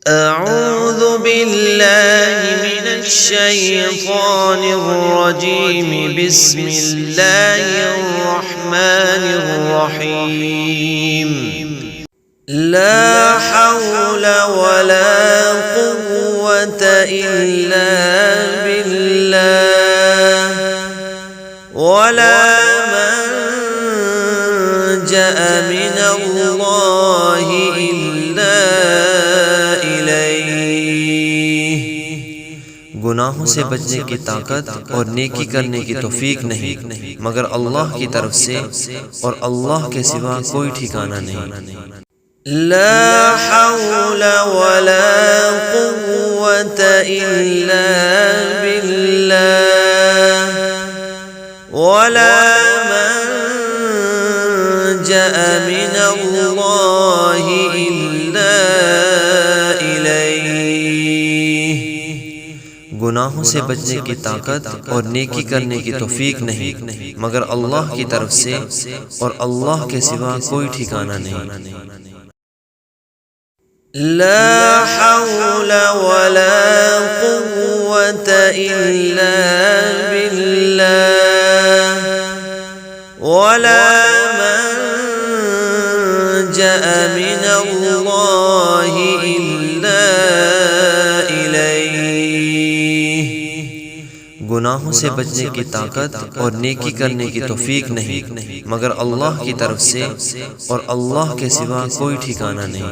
أعوذ بالله من الشيطان الرجيم بسم الله الرحمن الرحيم لا حول ولا قوة إلا بالله ولا منجأ من الله إلا गुनाहों से बचने की ताकत और नेकी करने की तौफीक नहीं मगर अल्लाह की तरफ से, और अल्लाह के सिवा कोई ठिकाना नहीं। ला हौल वला कुव्वत इल्ला बिल्लाह वला मंजअ मिनल्लाहि इल्ला गुनाहों से बचने की ताकत और नेकी करने की तौफीक नहीं मगर अल्लाह की तरफ से, और अल्लाह के सिवा कोई ठिकाना नहीं। ला हौल वला कुव्वत इल्ला बिल्लाह वला मंजअ मिनल्लाहि इल्ला गुनाहों से बचने की ताकत और नेकी करने की तौफीक नहीं मगर अल्लाह की तरफ से, और अल्लाह के सिवा कोई ठिकाना नहीं।